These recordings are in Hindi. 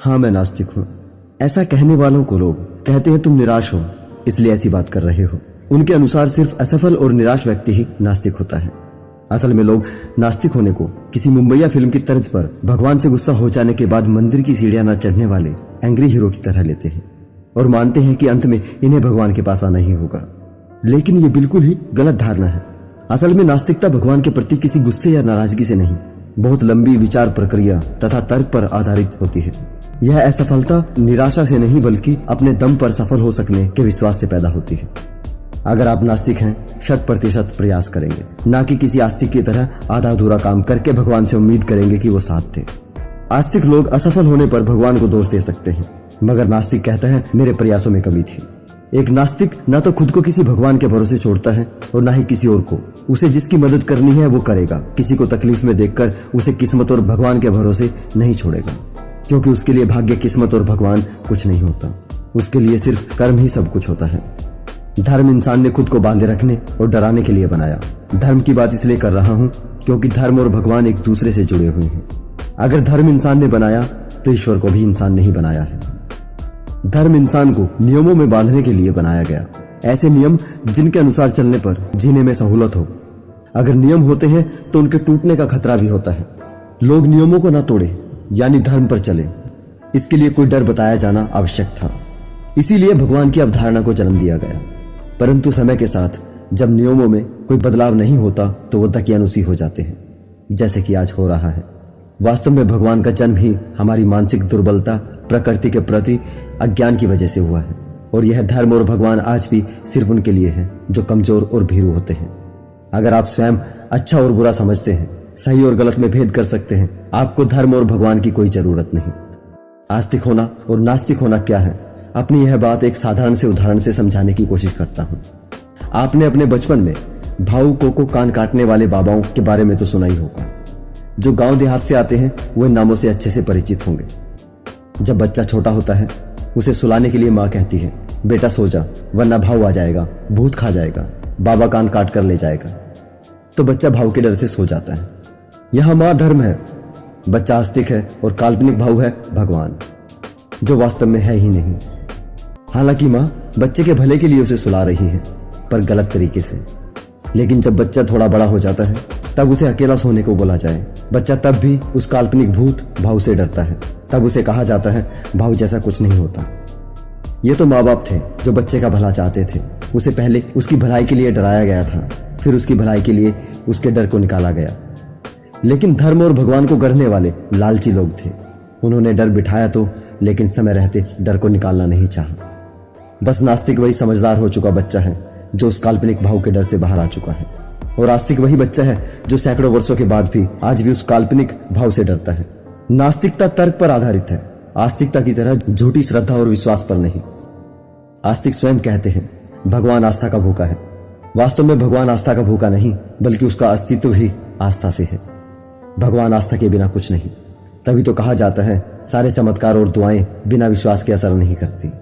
हाँ, मैं नास्तिक हूँ। ऐसा कहने वालों को लोग कहते हैं तुम निराश हो, इसलिए ऐसी बात कर रहे हो। उनके अनुसार सिर्फ असफल और निराश व्यक्ति ही नास्तिक होता है। असल में लोग नास्तिक होने को किसी मुंबईया फिल्म की तर्ज पर भगवान से गुस्सा हो जाने के बाद मंदिर की सीढ़ियां न चढ़ने वाले एंग्री हीरो की तरह लेते हैं और मानते हैं कि अंत में इन्हें भगवान के पास आना ही होगा। लेकिन ये बिल्कुल ही गलत धारणा है। असल में नास्तिकता भगवान के प्रति किसी गुस्से या नाराजगी से नहीं, बहुत लंबी विचार प्रक्रिया तथा तर्क पर आधारित होती है। यह असफलता निराशा से नहीं बल्कि अपने दम पर सफल हो सकने के विश्वास से पैदा होती है। अगर आप नास्तिक हैं, 100% प्रयास करेंगे, ना कि किसी आस्तिक की तरह आधा अधूरा काम करके भगवान से उम्मीद करेंगे कि वो साथ दे। आस्तिक लोग असफल होने पर भगवान को दोष दे सकते हैं, मगर नास्तिक कहता है मेरे प्रयासों में कमी थी। एक नास्तिक न तो खुद को किसी भगवान के भरोसे छोड़ता है और ना ही किसी और को। उसे जिसकी मदद करनी है वो करेगा। किसी को तकलीफ में देखकर उसे किस्मत और भगवान के भरोसे नहीं छोड़ेगा, क्योंकि उसके लिए भाग्य, किस्मत और भगवान कुछ नहीं होता। उसके लिए सिर्फ कर्म ही सब कुछ होता है। धर्म इंसान ने खुद को बांधे रखने और डराने के लिए बनाया। धर्म की बात इसलिए कर रहा हूँ क्योंकि धर्म और भगवान एक दूसरे से जुड़े हुए हैं। अगर धर्म इंसान ने बनाया तो ईश्वर को भी इंसान ने ही बनाया है। धर्म इंसान को नियमों में बांधने के लिए बनाया गया, ऐसे नियम जिनके अनुसार चलने पर जीने में सहूलत हो। अगर नियम होते हैं तो उनके टूटने का खतरा भी होता है। लोग नियमों को न तोड़े, यानी धर्म पर चले, इसके लिए कोई डर बताया जाना आवश्यक था। इसीलिए भगवान की अवधारणा को जन्म दिया गया। परंतु समय के साथ जब नियमों में कोई बदलाव नहीं होता तो वो दकियानुसी हो जाते हैं, जैसे कि आज हो रहा है। वास्तव में भगवान का जन्म ही हमारी मानसिक दुर्बलता, प्रकृति के प्रति अज्ञान की वजह से हुआ है। और यह धर्म और भगवान आज भी सिर्फ उनके लिए है जो कमजोर और भीरू होते हैं। अगर आप स्वयं अच्छा और बुरा समझते हैं, सही और गलत में भेद कर सकते हैं, आपको धर्म और भगवान की कोई जरूरत नहीं। आस्तिक होना और नास्तिक होना क्या है, अपनी यह बात एक साधारण से उदाहरण से समझाने की कोशिश करता हूँ। आपने अपने बचपन में भावुकों को कान काटने वाले बाबाओं के बारे में तो सुना ही होगा। जो गांव देहात से आते हैं वो इन नामों से अच्छे से परिचित होंगे। जब बच्चा छोटा होता है, उसे सुलाने के लिए माँ कहती है बेटा सो जा, वरना भाव आ जाएगा, भूत खा जाएगा, बाबा कान काट कर ले जाएगा। तो बच्चा भाव के डर से सो जाता है। यह माँ धर्म है, बच्चा आस्तिक है और काल्पनिक भाव है भगवान, जो वास्तव में है ही नहीं। हालांकि माँ बच्चे के भले के लिए उसे सुला रही है, पर गलत तरीके से। लेकिन जब बच्चा थोड़ा बड़ा हो जाता है तब उसे अकेला सोने को बोला जाए, बच्चा तब भी उस काल्पनिक भूत भाव से डरता है। तब उसे कहा जाता है भाव जैसा कुछ नहीं होता। ये तो माँ बाप थे जो बच्चे का भला चाहते थे। उसे पहले उसकी भलाई के लिए डराया गया था, फिर उसकी भलाई के लिए उसके डर को निकाला गया। लेकिन धर्म और भगवान को गढ़ने वाले लालची लोग थे। उन्होंने डर बिठाया तो, लेकिन समय रहते डर को निकालना नहीं चाहा। बस नास्तिक वही समझदार हो चुका बच्चा है जो उस काल्पनिक भाव के डर से बाहर आ चुका है, और आस्तिक वही बच्चा है जो सैकड़ों वर्षों के बाद भी आज भी उस काल्पनिक भाव से डरता है। नास्तिकता तर्क पर आधारित है, आस्तिकता की तरह झूठी श्रद्धा और विश्वास पर नहीं। आस्तिक स्वयं कहते हैं भगवान आस्था का भूखा है। वास्तव में भगवान आस्था का भूखा नहीं, बल्कि उसका अस्तित्व ही आस्था से है। भगवान आस्था के बिना कुछ नहीं। तभी तो कहा जाता है सारे चमत्कार और दुआएं बिना विश्वास के असर नहीं करती।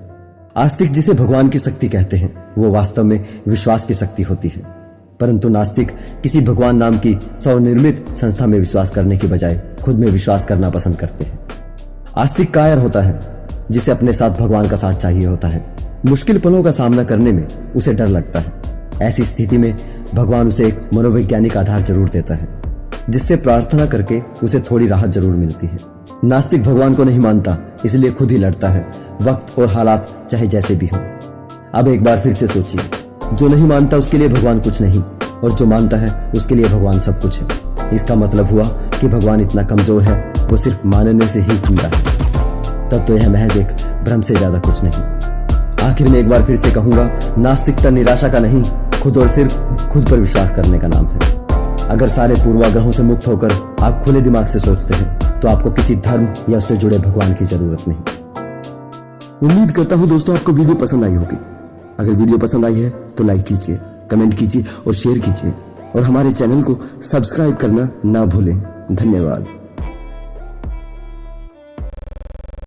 आस्तिक जिसे भगवान की शक्ति कहते हैं वो वास्तव में विश्वास की शक्ति होती है। परंतु नास्तिक किसी भगवान नाम की स्वनिर्मित संस्था में विश्वास करने की बजाय खुद में विश्वास करना पसंद करते हैं। आस्तिक कायर होता है जिसे अपने साथ भगवान का साथ चाहिए होता है। मुश्किल पलों का सामना करने में उसे डर लगता है। ऐसी स्थिति में भगवान उसे एक मनोवैज्ञानिक आधार जरूर देता है, जिससे प्रार्थना करके उसे थोड़ी राहत जरूर मिलती है। नास्तिक भगवान को नहीं मानता, इसलिए खुद ही लड़ता है, वक्त और हालात चाहे जैसे भी हो। अब एक बार फिर से सोचिए, जो नहीं मानता उसके लिए भगवान कुछ नहीं, और जो मानता है उसके लिए भगवान सब कुछ है। इसका मतलब हुआ कि भगवान इतना कमजोर है, वो सिर्फ मानने से ही जिंदा है। तब तो यह महज एक भ्रम से ज्यादा कुछ नहीं। आखिर में एक बार फिर से कहूंगा, नास्तिकता निराशा का नहीं, खुद और सिर्फ खुद पर विश्वास करने का नाम है। अगर सारे पूर्वाग्रहों से मुक्त होकर आप खुले दिमाग से सोचते हैं तो आपको किसी धर्म या उससे जुड़े भगवान की जरूरत नहीं। उम्मीद करता हूं दोस्तों आपको वीडियो पसंद आई होगी। अगर वीडियो पसंद आई है तो लाइक कीजिए, कमेंट कीजिए और शेयर कीजिए, और हमारे चैनल को सब्सक्राइब करना ना भूलें। धन्यवाद।